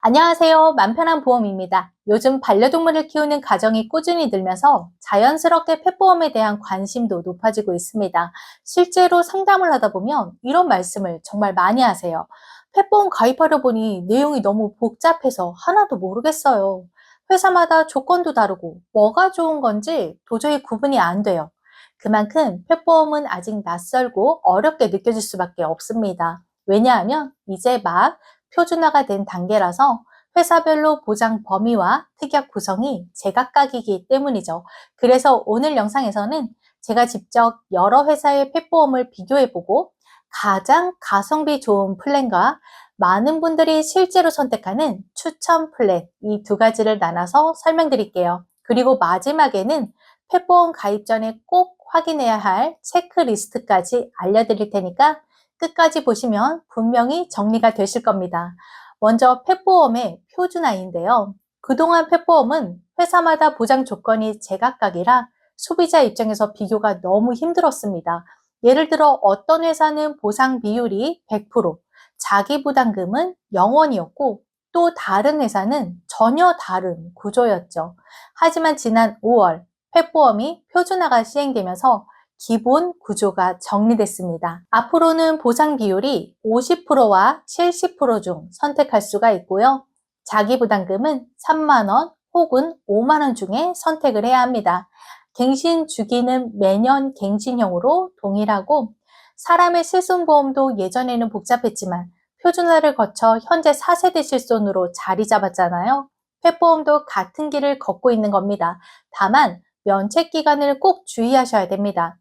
안녕하세요. 맘편한 보험입니다. 요즘 반려동물을 키우는 가정이 꾸준히 늘면서 자연스럽게 펫보험에 대한 관심도 높아지고 있습니다. 실제로 상담을 하다 보면 이런 말씀을 정말 많이 하세요. 펫보험 가입하려 보니 내용이 너무 복잡해서 하나도 모르겠어요. 회사마다 조건도 다르고 뭐가 좋은 건지 도저히 구분이 안 돼요. 그만큼 펫보험은 아직 낯설고 어렵게 느껴질 수밖에 없습니다. 왜냐하면 이제 막 표준화가 된 단계라서 회사별로 보장 범위와 특약 구성이 제각각이기 때문이죠. 그래서 오늘 영상에서는 제가 직접 여러 회사의 펫보험을 비교해보고 가장 가성비 좋은 플랜과 많은 분들이 실제로 선택하는 추천 플랜, 이 두 가지를 나눠서 설명드릴게요. 그리고 마지막에는 펫보험 가입 전에 꼭 확인해야 할 체크리스트까지 알려드릴 테니까 끝까지 보시면 분명히 정리가 되실 겁니다. 먼저 펫보험의 표준화인데요. 그동안 펫보험은 회사마다 보장 조건이 제각각이라 소비자 입장에서 비교가 너무 힘들었습니다. 예를 들어 어떤 회사는 보상 비율이 100%, 자기 부담금은 0원이었고 또 다른 회사는 전혀 다른 구조였죠. 하지만 지난 5월 펫보험이 표준화가 시행되면서 기본 구조가 정리됐습니다. 앞으로는 보상 비율이 50%와 70%중 선택할 수가 있고요. 자기 부담금은 3만 원 혹은 5만 원 중에 선택을 해야 합니다. 갱신 주기는 매년 갱신형으로 동일하고 사람의 실손보험도 예전에는 복잡했지만 표준화를 거쳐 현재 4세대 실손으로 자리 잡았잖아요. 펫보험도 같은 길을 걷고 있는 겁니다. 다만 면책 기간을 꼭 주의하셔야 됩니다.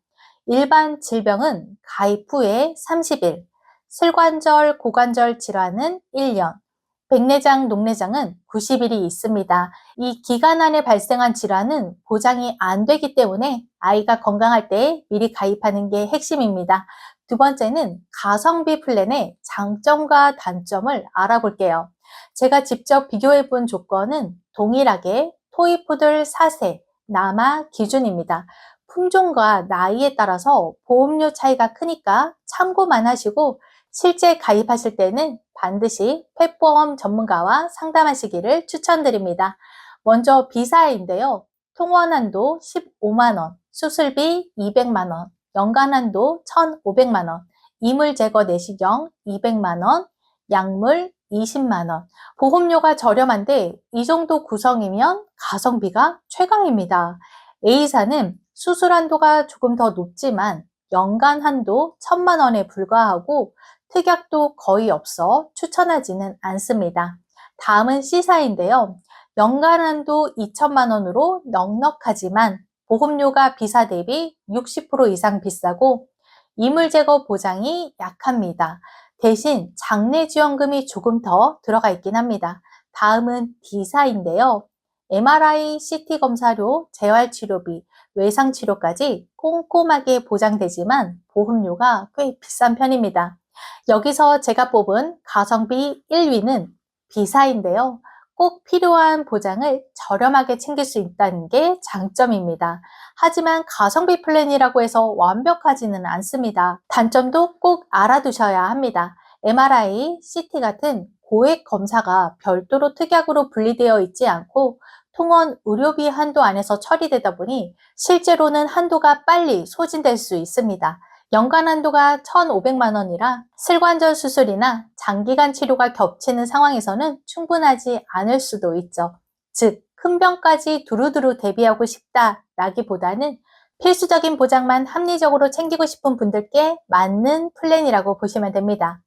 일반 질병은 가입 후에 30일, 슬관절, 고관절 질환은 1년, 백내장, 녹내장은 90일이 있습니다. 이 기간 안에 발생한 질환은 보장이 안 되기 때문에 아이가 건강할 때 미리 가입하는 게 핵심입니다. 두 번째는 가성비 플랜의 장점과 단점을 알아볼게요. 제가 직접 비교해 본 조건은 동일하게 토이푸들 4세, 남아 기준입니다. 품종과 나이에 따라서 보험료 차이가 크니까 참고만 하시고 실제 가입하실 때는 반드시 펫보험 전문가와 상담하시기를 추천드립니다. 먼저 비사인데요. 통원 한도 15만 원, 수술비 200만 원, 연간 한도 1,500만 원, 이물 제거 내시경 200만 원, 약물 20만 원. 보험료가 저렴한데 이 정도 구성이면 가성비가 최강입니다. A사는 수술 한도가 조금 더 높지만 연간 한도 1,000만 원에 불과하고 특약도 거의 없어 추천하지는 않습니다. 다음은 C사인데요. 연간 한도 2천만 원으로 넉넉하지만 보험료가 비사 대비 60% 이상 비싸고 이물 제거 보장이 약합니다. 대신 장례 지원금이 조금 더 들어가 있긴 합니다. 다음은 D사인데요. MRI, CT 검사료, 재활치료비, 외상치료까지 꼼꼼하게 보장되지만 보험료가 꽤 비싼 편입니다. 여기서 제가 뽑은 가성비 1위는 B사인데요. 꼭 필요한 보장을 저렴하게 챙길 수 있다는 게 장점입니다. 하지만 가성비 플랜이라고 해서 완벽하지는 않습니다. 단점도 꼭 알아두셔야 합니다. MRI, CT 같은 고액 검사가 별도로 특약으로 분리되어 있지 않고 통원 의료비 한도 안에서 처리되다 보니 실제로는 한도가 빨리 소진될 수 있습니다. 연간 한도가 1,500만 원이라 슬관절 수술이나 장기간 치료가 겹치는 상황에서는 충분하지 않을 수도 있죠. 즉, 큰 병까지 두루두루 대비하고 싶다라기보다는 필수적인 보장만 합리적으로 챙기고 싶은 분들께 맞는 플랜이라고 보시면 됩니다.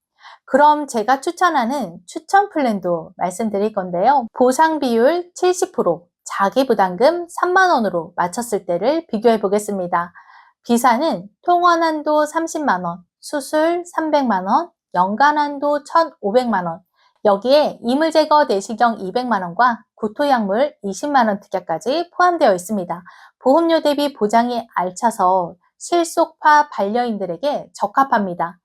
그럼 제가 추천하는 추천 플랜도 말씀드릴 건데요. 보상 비율 70%, 자기 부담금 3만 원으로 맞췄을 때를 비교해 보겠습니다. 비사는 통원 한도 30만 원, 수술 300만 원, 연간 한도 1,500만 원, 여기에 이물 제거 내시경 200만 원과 구토약물 20만 원 특약까지 포함되어 있습니다. 보험료 대비 보장이 알차서 실속파 반려인들에게 적합합니다.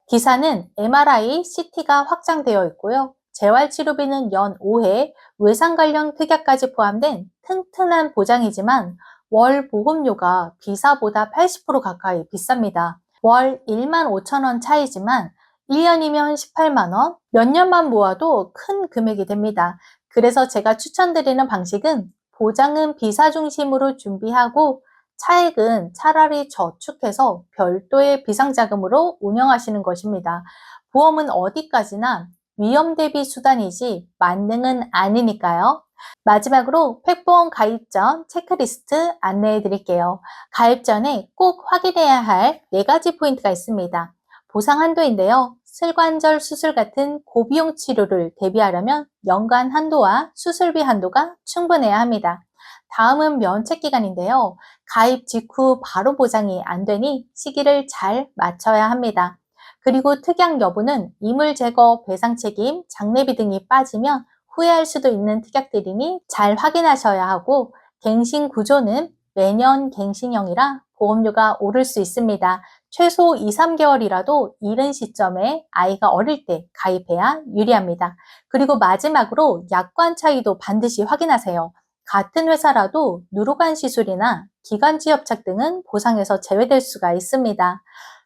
기사는 MRI, CT가 확장되어 있고요. 재활치료비는 연 5회, 외상 관련 특약까지 포함된 튼튼한 보장이지만 월 보험료가 비사보다 80% 가까이 비쌉니다. 월 1만 5천 원 차이지만 1년이면 18만 원, 몇 년만 모아도 큰 금액이 됩니다. 그래서 제가 추천드리는 방식은 보장은 비사 중심으로 준비하고 차액은 차라리 저축해서 별도의 비상자금으로 운영하시는 것입니다. 보험은 어디까지나 위험 대비 수단이지 만능은 아니니까요. 마지막으로 팩보험 가입 전 체크리스트 안내해 드릴게요. 가입 전에 꼭 확인해야 할 4가지 포인트가 있습니다. 보상 한도인데요. 슬관절 수술 같은 고비용 치료를 대비하려면 연간 한도와 수술비 한도가 충분해야 합니다. 다음은 면책 기간인데요. 가입 직후 바로 보장이 안 되니 시기를 잘 맞춰야 합니다. 그리고 특약 여부는 이물 제거, 배상 책임, 장례비 등이 빠지면 후회할 수도 있는 특약들이니 잘 확인하셔야 하고, 갱신 구조는 매년 갱신형이라 보험료가 오를 수 있습니다. 최소 2, 3개월이라도 이른 시점에 아이가 어릴 때 가입해야 유리합니다. 그리고 마지막으로 약관 차이도 반드시 확인하세요. 같은 회사라도 누로간 시술이나 기관지 협착 등은 보상에서 제외될 수가 있습니다.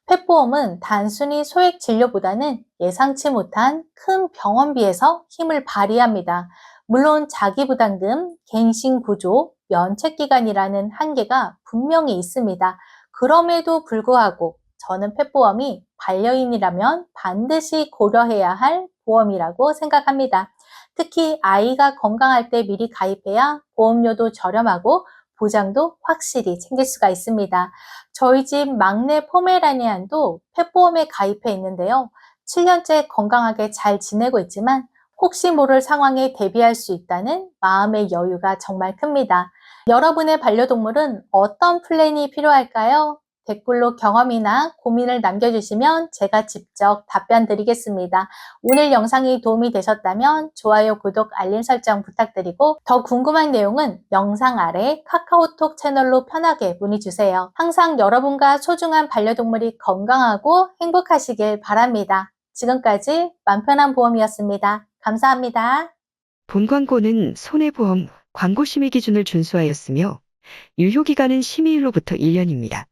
펫보험은 단순히 소액 진료보다는 예상치 못한 큰 병원비에서 힘을 발휘합니다. 물론 자기부담금, 갱신 구조, 면책기간이라는 한계가 분명히 있습니다. 그럼에도 불구하고 저는 펫보험이 반려인이라면 반드시 고려해야 할 보험이라고 생각합니다. 특히 아이가 건강할 때 미리 가입해야 보험료도 저렴하고 보장도 확실히 챙길 수가 있습니다. 저희 집 막내 포메라니안도 펫보험에 가입해 있는데요. 7년째 건강하게 잘 지내고 있지만 혹시 모를 상황에 대비할 수 있다는 마음의 여유가 정말 큽니다. 여러분의 반려동물은 어떤 플랜이 필요할까요? 댓글로 경험이나 고민을 남겨주시면 제가 직접 답변 드리겠습니다. 오늘 영상이 도움이 되셨다면 좋아요, 구독, 알림 설정 부탁드리고 더 궁금한 내용은 영상 아래 카카오톡 채널로 편하게 문의 주세요. 항상 여러분과 소중한 반려동물이 건강하고 행복하시길 바랍니다. 지금까지 맘편한 보험이었습니다. 감사합니다. 본 광고는 손해보험 광고 심의 기준을 준수하였으며 유효기간은 심의일로부터 1년입니다.